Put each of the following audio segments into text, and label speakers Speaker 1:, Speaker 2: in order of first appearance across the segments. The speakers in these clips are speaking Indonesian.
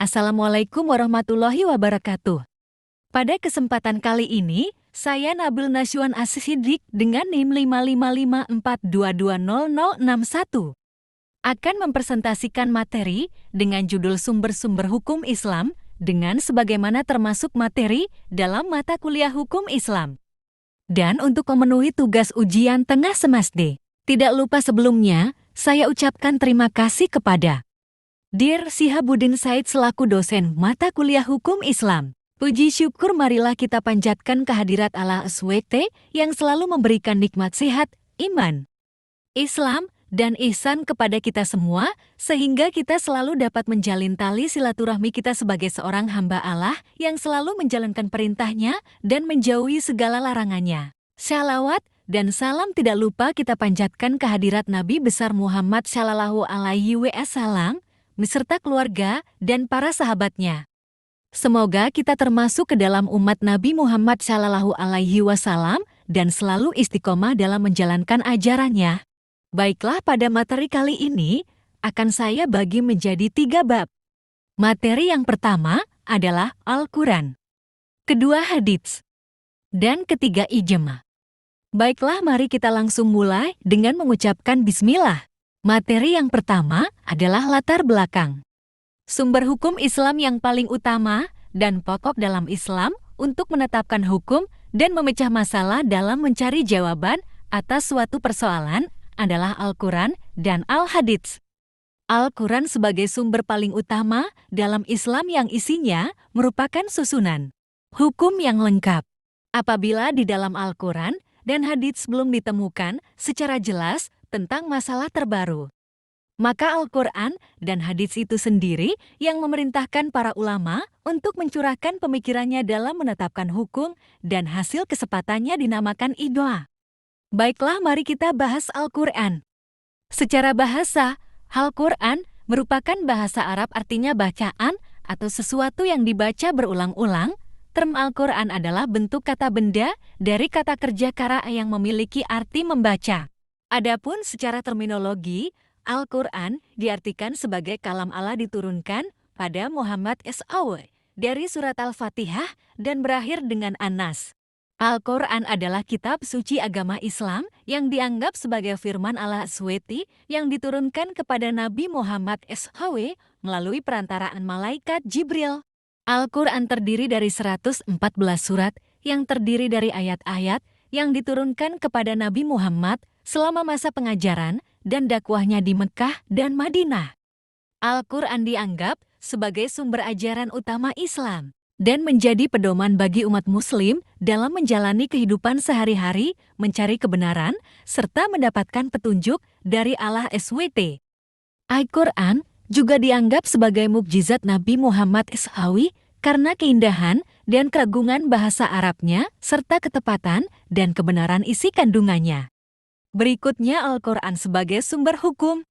Speaker 1: Assalamualaikum warahmatullahi wabarakatuh. Pada kesempatan kali ini, saya Nabil Nashuan As-Siddiq dengan NIM 55542200061 akan mempresentasikan materi dengan judul Sumber-sumber Hukum Islam dengan sebagaimana termasuk materi dalam mata kuliah Hukum Islam. Dan untuk memenuhi tugas ujian tengah semester, tidak lupa sebelumnya, saya ucapkan terima kasih kepada Dir Sihabuddin Said selaku dosen mata kuliah Hukum Islam. Puji syukur marilah kita panjatkan kehadirat Allah SWT yang selalu memberikan nikmat sehat, iman, Islam, dan ihsan kepada kita semua, sehingga kita selalu dapat menjalin tali silaturahmi kita sebagai seorang hamba Allah yang selalu menjalankan perintahnya dan menjauhi segala larangannya. Shalawat dan salam tidak lupa kita panjatkan kehadirat Nabi besar Muhammad Shallallahu Alaihi Wasallam beserta keluarga dan para sahabatnya. Semoga kita termasuk ke dalam umat Nabi Muhammad Shallallahu Alaihi Wasallam dan selalu istiqomah dalam menjalankan ajarannya. Baiklah, pada materi kali ini akan saya bagi menjadi 3 bab. Materi yang pertama adalah Al-Quran, kedua hadits, dan ketiga ijma. Baiklah, mari kita langsung mulai dengan mengucapkan bismillah. Materi yang pertama adalah latar belakang. Sumber hukum Islam yang paling utama dan pokok dalam Islam untuk menetapkan hukum dan memecah masalah dalam mencari jawaban atas suatu persoalan adalah Al-Quran dan Al-Hadits. Al-Quran sebagai sumber paling utama dalam Islam yang isinya merupakan susunan hukum yang lengkap. Apabila di dalam Al-Quran dan Hadits belum ditemukan secara jelas tentang masalah terbaru, maka Al-Quran dan Hadits itu sendiri yang memerintahkan para ulama untuk mencurahkan pemikirannya dalam menetapkan hukum dan hasil kesepatannya dinamakan ijma. Baiklah, mari kita bahas Al-Quran. Secara bahasa, Al-Quran merupakan bahasa Arab artinya bacaan atau sesuatu yang dibaca berulang-ulang. Term Al-Quran adalah bentuk kata benda dari kata kerja qara'a yang memiliki arti membaca. Adapun secara terminologi, Al-Quran diartikan sebagai kalam Allah diturunkan pada Muhammad SAW dari surat Al-Fatihah dan berakhir dengan An-Nas. Al-Quran adalah kitab suci agama Islam yang dianggap sebagai firman Allah SWT yang diturunkan kepada Nabi Muhammad SAW melalui perantaraan malaikat Jibril. Al-Quran terdiri dari 114 surat yang terdiri dari ayat-ayat yang diturunkan kepada Nabi Muhammad selama masa pengajaran dan dakwahnya di Mekah dan Madinah. Al-Quran dianggap sebagai sumber ajaran utama Islam dan menjadi pedoman bagi umat muslim dalam menjalani kehidupan sehari-hari, mencari kebenaran, serta mendapatkan petunjuk dari Allah SWT. Al-Quran juga dianggap sebagai mukjizat Nabi Muhammad SAW karena keindahan dan keagungan bahasa Arabnya serta ketepatan dan kebenaran isi kandungannya. Berikutnya Al-Quran sebagai sumber hukum.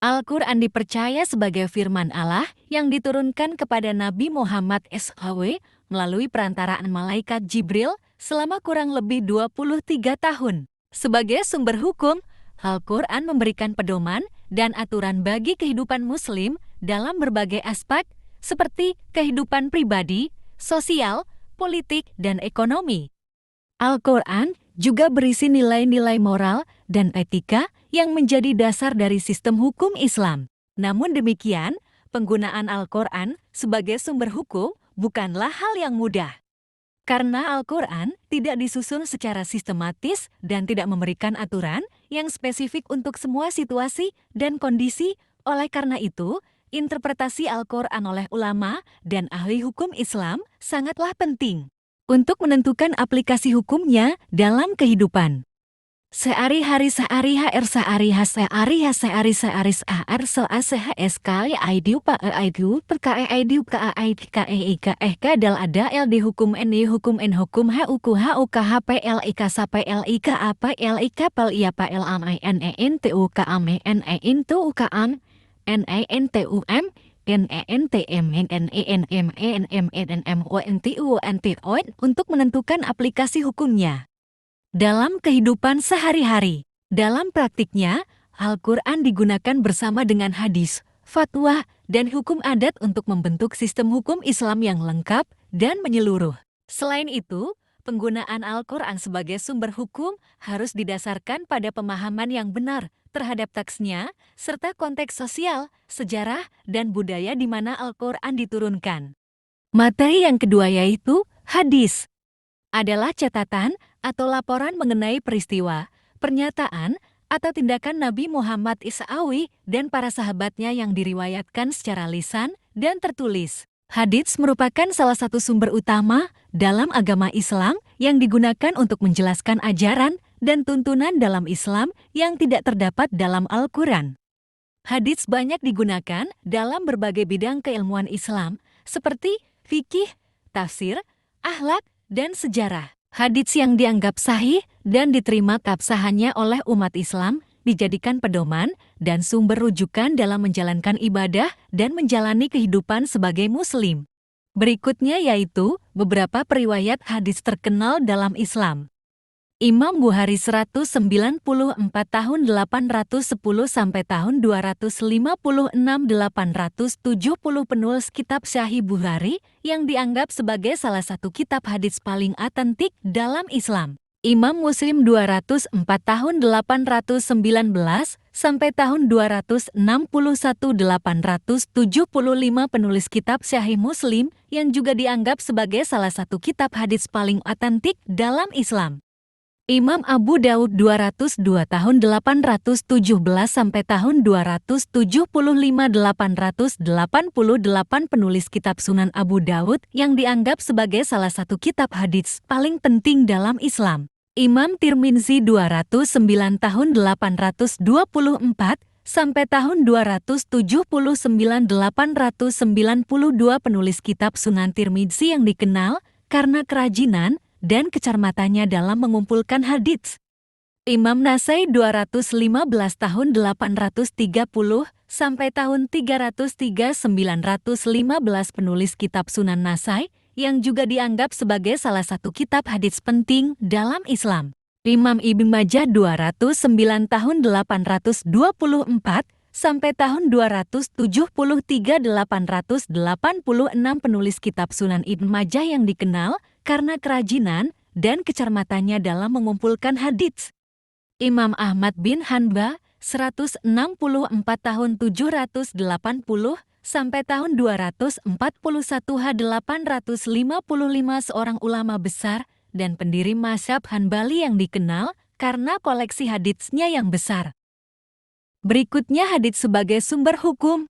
Speaker 1: Al-Quran dipercaya sebagai firman Allah yang diturunkan kepada Nabi Muhammad SAW melalui perantaraan malaikat Jibril selama kurang lebih 23 tahun. Sebagai sumber hukum, Al-Quran memberikan pedoman dan aturan bagi kehidupan muslim dalam berbagai aspek seperti kehidupan pribadi, sosial, politik, dan ekonomi. Al-Quran juga berisi nilai-nilai moral dan etika yang menjadi dasar dari sistem hukum Islam. Namun demikian, penggunaan Al-Quran sebagai sumber hukum bukanlah hal yang mudah. Karena Al-Quran tidak disusun secara sistematis dan tidak memberikan aturan yang spesifik untuk semua situasi dan kondisi, oleh karena itu, interpretasi Al-Quran oleh ulama dan ahli hukum Islam sangatlah penting untuk menentukan aplikasi hukumnya dalam kehidupan sehari-hari dal ada ld hukum ni hukum n hukum huk huk hplik saplik aplik pel ia pel amin tu kam nin tu kam nentum untuk menentukan aplikasi hukumnya dalam kehidupan sehari-hari. Dalam praktiknya, Al-Quran digunakan bersama dengan hadis fatwa, dan hukum adat untuk membentuk sistem hukum Islam yang lengkap dan menyeluruh. Selain itu, penggunaan Al-Quran sebagai sumber hukum harus didasarkan pada pemahaman yang benar terhadap teksnya, serta konteks sosial, sejarah, dan budaya di mana Al-Quran diturunkan. Materi yang kedua yaitu hadis. Adalah catatan atau laporan mengenai peristiwa, pernyataan, atau tindakan Nabi Muhammad SAW dan para sahabatnya yang diriwayatkan secara lisan dan tertulis. Hadits merupakan salah satu sumber utama dalam agama Islam yang digunakan untuk menjelaskan ajaran dan tuntunan dalam Islam yang tidak terdapat dalam Al-Quran. Hadits banyak digunakan dalam berbagai bidang keilmuan Islam, seperti fikih, tafsir, akhlak, dan sejarah. Hadits yang dianggap sahih dan diterima keabsahannya oleh umat Islam dijadikan pedoman dan sumber rujukan dalam menjalankan ibadah dan menjalani kehidupan sebagai Muslim. Berikutnya yaitu beberapa periwayat hadits terkenal dalam Islam. Imam Bukhari 194 tahun 810 sampai tahun 256 870 penulis kitab Sahih Bukhari yang dianggap sebagai salah satu kitab hadits paling otentik dalam Islam. Imam Muslim 204 tahun 819 sampai tahun 261 875 penulis kitab Sahih Muslim yang juga dianggap sebagai salah satu kitab hadits paling otentik dalam Islam. Imam Abu Daud 202 tahun 817 sampai tahun 275 888 penulis kitab Sunan Abu Daud yang dianggap sebagai salah satu kitab hadits paling penting dalam Islam. Imam Tirmizi 209 tahun 824 sampai tahun 279 892 penulis kitab Sunan Tirmizi yang dikenal karena kerajinan dan kecermatannya dalam mengumpulkan hadits. Imam Nasai 215 tahun 830 sampai tahun 303 915 penulis kitab Sunan Nasai yang juga dianggap sebagai salah satu kitab hadits penting dalam Islam. Imam Ibnu Majah 209 tahun 824 sampai tahun 273 886 penulis kitab Sunan Ibnu Majah yang dikenal karena kerajinan dan kecermatannya dalam mengumpulkan hadits. Imam Ahmad bin Hanbal 164 tahun 780 sampai tahun 241 855 seorang ulama besar dan pendiri mazhab Hanbali yang dikenal karena koleksi haditsnya yang besar. Berikutnya hadits sebagai sumber hukum.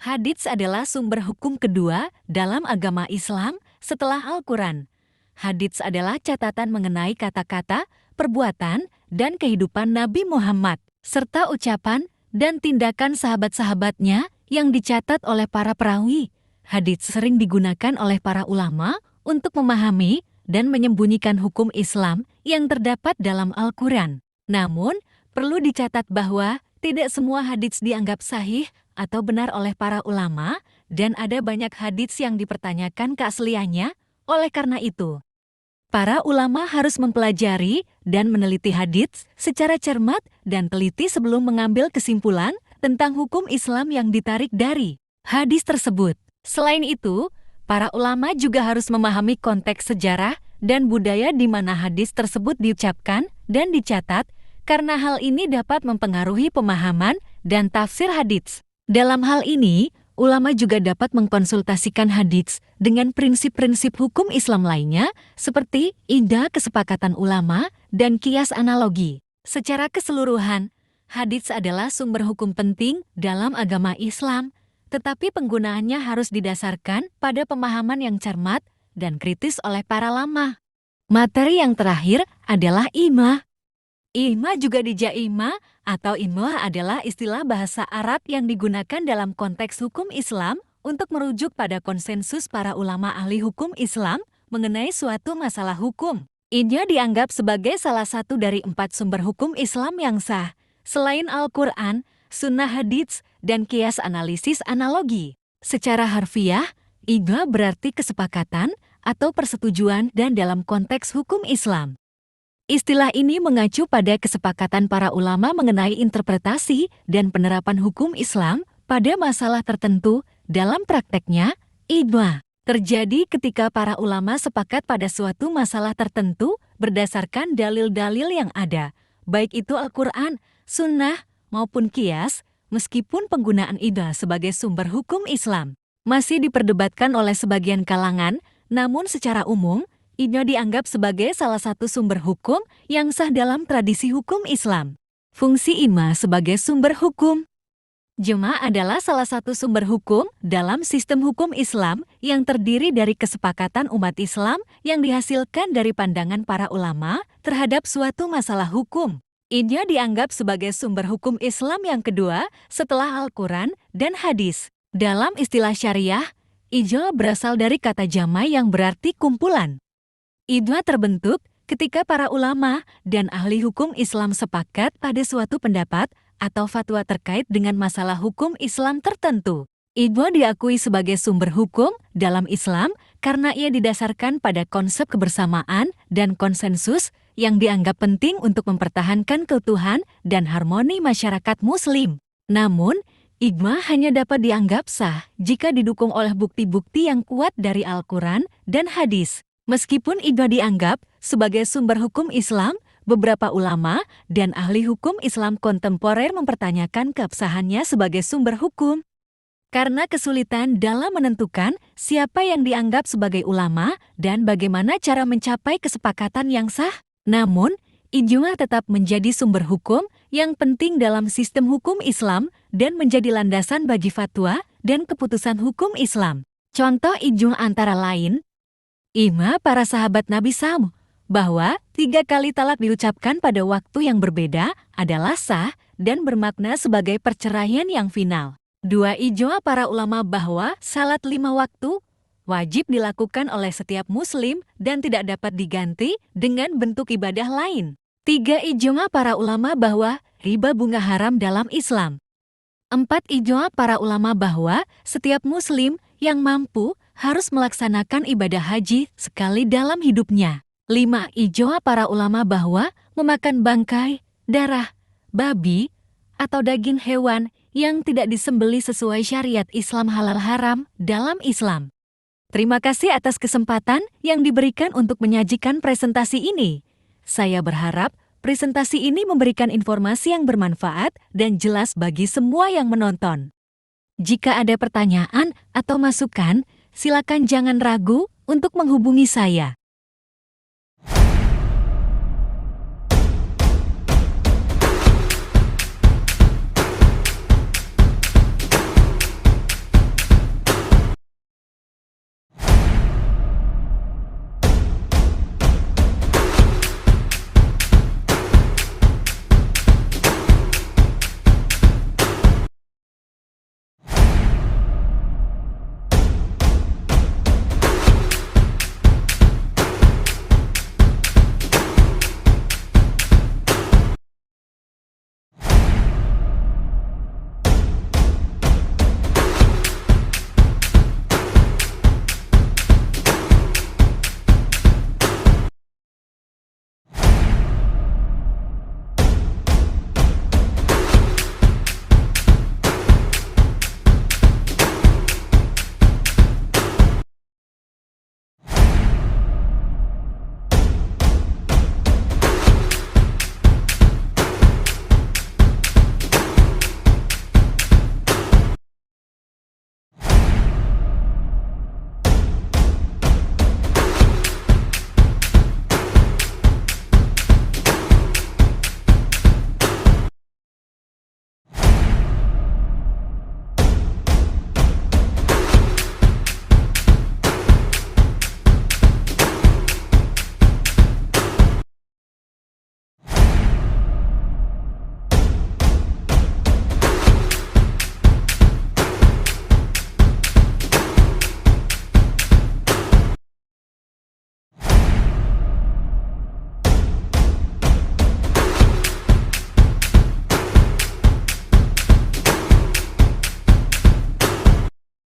Speaker 1: Hadits adalah sumber hukum kedua dalam agama Islam setelah Al-Quran. Hadits adalah catatan mengenai kata-kata, perbuatan, dan kehidupan Nabi Muhammad, serta ucapan dan tindakan sahabat-sahabatnya yang dicatat oleh para perawi. Hadits sering digunakan oleh para ulama untuk memahami dan menyembunyikan hukum Islam yang terdapat dalam Al-Quran. Namun, perlu dicatat bahwa tidak semua hadits dianggap sahih atau benar oleh para ulama, dan ada banyak hadits yang dipertanyakan keasliannya. Oleh karena itu, para ulama harus mempelajari dan meneliti hadits secara cermat dan teliti sebelum mengambil kesimpulan tentang hukum Islam yang ditarik dari hadis tersebut. Selain itu, para ulama juga harus memahami konteks sejarah dan budaya di mana hadis tersebut diucapkan dan dicatat, karena hal ini dapat mempengaruhi pemahaman dan tafsir hadits. Dalam hal ini, ulama juga dapat mengkonsultasikan hadits dengan prinsip-prinsip hukum Islam lainnya, seperti ijma kesepakatan ulama dan kias analogi. Secara keseluruhan, hadits adalah sumber hukum penting dalam agama Islam, tetapi penggunaannya harus didasarkan pada pemahaman yang cermat dan kritis oleh para ulama. Materi yang terakhir adalah ijma. Ijma juga dijaima atau ijma adalah istilah bahasa Arab yang digunakan dalam konteks hukum Islam untuk merujuk pada konsensus para ulama ahli hukum Islam mengenai suatu masalah hukum. Ijma dianggap sebagai salah satu dari 4 sumber hukum Islam yang sah, selain Al-Quran, sunnah hadits, dan kias analisis analogi. Secara harfiah, ijma berarti kesepakatan atau persetujuan dan dalam konteks hukum Islam. Istilah ini mengacu pada kesepakatan para ulama mengenai interpretasi dan penerapan hukum Islam pada masalah tertentu. Dalam prakteknya, ijma terjadi ketika para ulama sepakat pada suatu masalah tertentu berdasarkan dalil-dalil yang ada, baik itu Al-Quran, Sunnah, maupun Qiyas, meskipun penggunaan ijma sebagai sumber hukum Islam masih diperdebatkan oleh sebagian kalangan, namun secara umum, ijma dianggap sebagai salah satu sumber hukum yang sah dalam tradisi hukum Islam. Fungsi ijma sebagai sumber hukum. Ijma adalah salah satu sumber hukum dalam sistem hukum Islam yang terdiri dari kesepakatan umat Islam yang dihasilkan dari pandangan para ulama terhadap suatu masalah hukum. Ijma dianggap sebagai sumber hukum Islam yang kedua setelah Al-Quran dan hadis. Dalam istilah syariah, ijma berasal dari kata jama' yang berarti kumpulan. Ijma terbentuk ketika para ulama dan ahli hukum Islam sepakat pada suatu pendapat atau fatwa terkait dengan masalah hukum Islam tertentu. Ijma diakui sebagai sumber hukum dalam Islam karena ia didasarkan pada konsep kebersamaan dan konsensus yang dianggap penting untuk mempertahankan keutuhan dan harmoni masyarakat Muslim. Namun, ijma hanya dapat dianggap sah jika didukung oleh bukti-bukti yang kuat dari Al-Quran dan hadis. Meskipun ijma dianggap sebagai sumber hukum Islam, beberapa ulama dan ahli hukum Islam kontemporer mempertanyakan keabsahannya sebagai sumber hukum. Karena kesulitan dalam menentukan siapa yang dianggap sebagai ulama dan bagaimana cara mencapai kesepakatan yang sah, namun ijma tetap menjadi sumber hukum yang penting dalam sistem hukum Islam dan menjadi landasan bagi fatwa dan keputusan hukum Islam. Contoh ijma antara lain, ijma para sahabat Nabi SAW bahwa 3 kali talak diucapkan pada waktu yang berbeda adalah sah dan bermakna sebagai perceraian yang final. 2. Ijma para ulama bahwa salat 5 waktu wajib dilakukan oleh setiap muslim dan tidak dapat diganti dengan bentuk ibadah lain. 3. Ijma para ulama bahwa riba bunga haram dalam Islam. 4. Ijma para ulama bahwa setiap muslim yang mampu harus melaksanakan ibadah haji sekali dalam hidupnya. 5. Ijma para ulama bahwa memakan bangkai, darah, babi, atau daging hewan yang tidak disembelih sesuai syariat Islam halal haram dalam Islam. Terima kasih atas kesempatan yang diberikan untuk menyajikan presentasi ini. Saya berharap presentasi ini memberikan informasi yang bermanfaat dan jelas bagi semua yang menonton. Jika ada pertanyaan atau masukan, silakan jangan ragu untuk menghubungi saya.